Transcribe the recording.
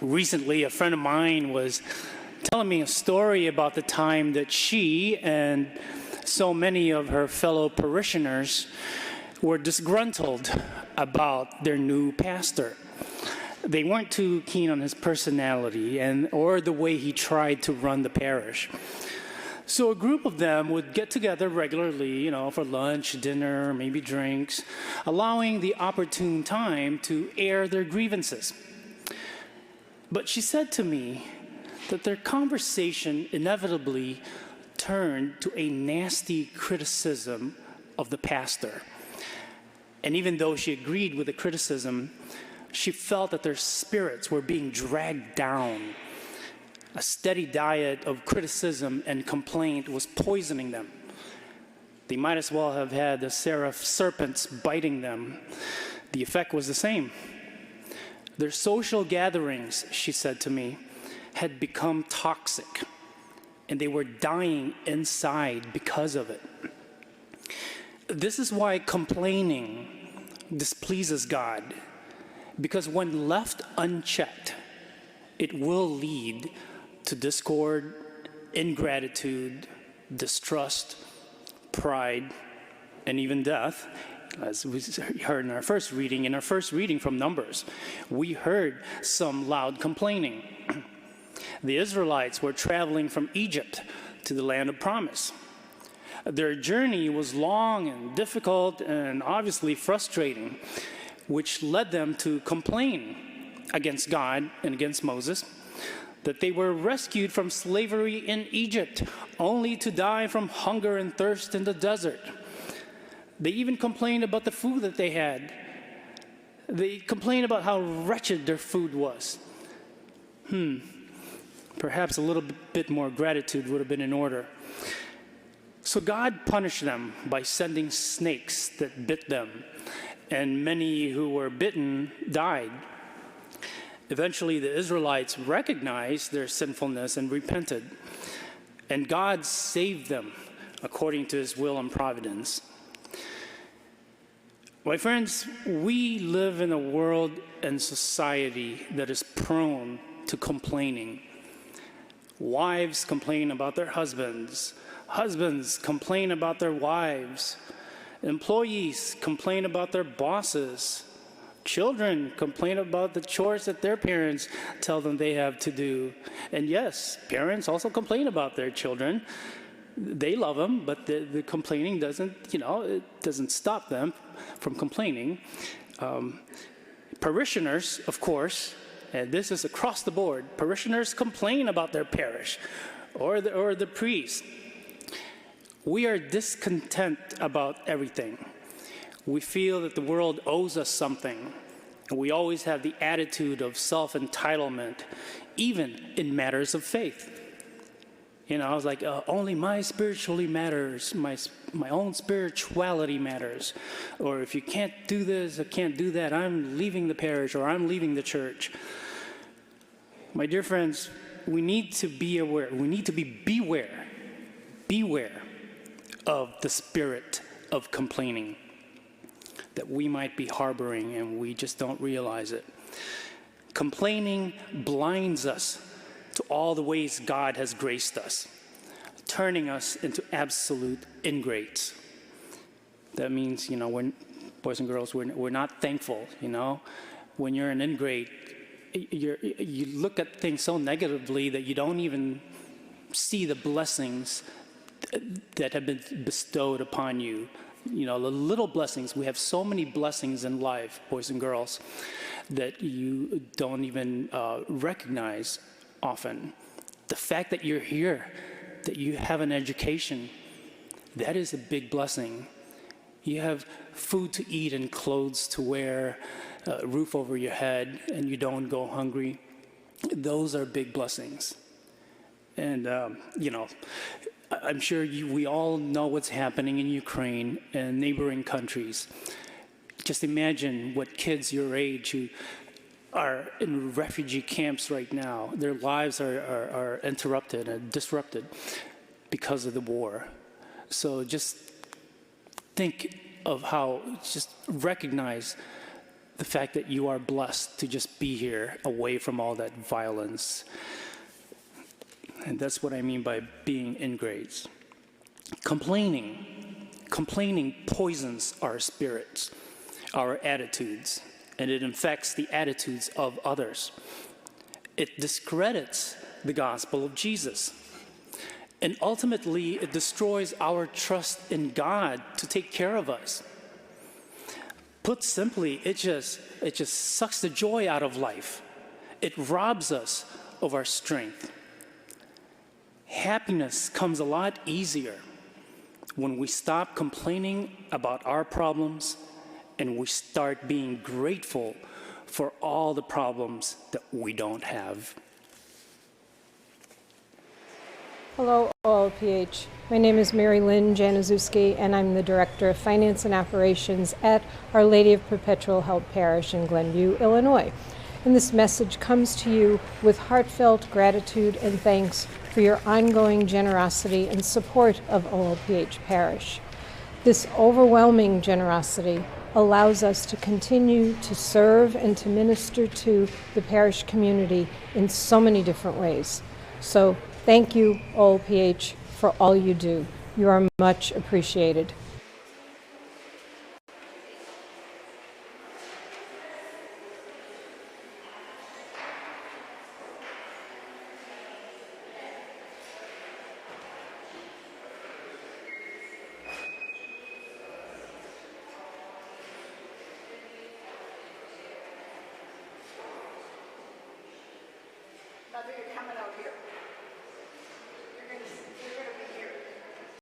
Recently, a friend of mine was telling me a story about the time that she and so many of her fellow parishioners were disgruntled about their new pastor. They weren't too keen on his personality or the way he tried to run the parish. So a group of them would get together regularly, for lunch, dinner, maybe drinks, allowing the opportune time to air their grievances. But she said to me that their conversation inevitably turned to a nasty criticism of the pastor. And even though she agreed with the criticism, she felt that their spirits were being dragged down. A steady diet of criticism and complaint was poisoning them. They might as well have had the seraph serpents biting them. The effect was the same. Their social gatherings, she said to me, had become toxic, and they were dying inside because of it. This is why complaining displeases God, because when left unchecked, it will lead to discord, ingratitude, distrust, pride, and even death. As we heard in our first reading from Numbers, we heard some loud complaining. The Israelites were traveling from Egypt to the land of promise. Their journey was long and difficult and obviously frustrating, which led them to complain against God and against Moses that they were rescued from slavery in Egypt, only to die from hunger and thirst in the desert. They even complained about the food that they had. They complained about how wretched their food was. Perhaps a little bit more gratitude would have been in order. So God punished them by sending snakes that bit them, and many who were bitten died. Eventually, the Israelites recognized their sinfulness and repented, and God saved them according to his will and providence. My friends, we live in a world and society that is prone to complaining. Wives complain about their husbands. Husbands complain about their wives. Employees complain about their bosses. Children complain about the chores that their parents tell them they have to do. And yes, parents also complain about their children. They love them, but the complaining doesn't stop them from complaining. Parishioners, of course, and this is across the board, parishioners complain about their parish or the priest. We are discontent about everything. We feel that the world owes us something. And we always have the attitude of self-entitlement, even in matters of faith. I was like, only my spirituality matters, my own spirituality matters. Or if you can't do this or can't do that, I'm leaving the parish or I'm leaving the church. My dear friends, we need to be aware. We need to beware of the spirit of complaining that we might be harboring and we just don't realize it. Complaining blinds us to all the ways God has graced us, turning us into absolute ingrates. That means, when boys and girls, we're not thankful. When you're an ingrate, you look at things so negatively that you don't even see the blessings that have been bestowed upon you. The little blessings. We have so many blessings in life, boys and girls, that you don't even recognize often. The fact that you're here, that you have an education, that is a big blessing. You have food to eat and clothes to wear, a roof over your head, and you don't go hungry. Those are big blessings. And, I'm sure we all know what's happening in Ukraine and neighboring countries. Just imagine what kids your age who are in refugee camps right now, their lives are interrupted and disrupted because of the war. So just think of just recognize the fact that you are blessed to just be here away from all that violence. And that's what I mean by being in grace. Complaining poisons our spirits, our attitudes, and it infects the attitudes of others. It discredits the gospel of Jesus. And ultimately, it destroys our trust in God to take care of us. Put simply, it just sucks the joy out of life. It robs us of our strength. Happiness comes a lot easier when we stop complaining about our problems and we start being grateful for all the problems that we don't have. Hello, OLPH. My name is Mary Lynn Januszewski, and I'm the Director of Finance and Operations at Our Lady of Perpetual Help Parish in Glenview, Illinois. And this message comes to you with heartfelt gratitude and thanks for your ongoing generosity and support of OLPH Parish. This overwhelming generosity allows us to continue to serve and to minister to the parish community in so many different ways. So thank you, OLPH, for all you do. You are much appreciated. Now that you're coming out here.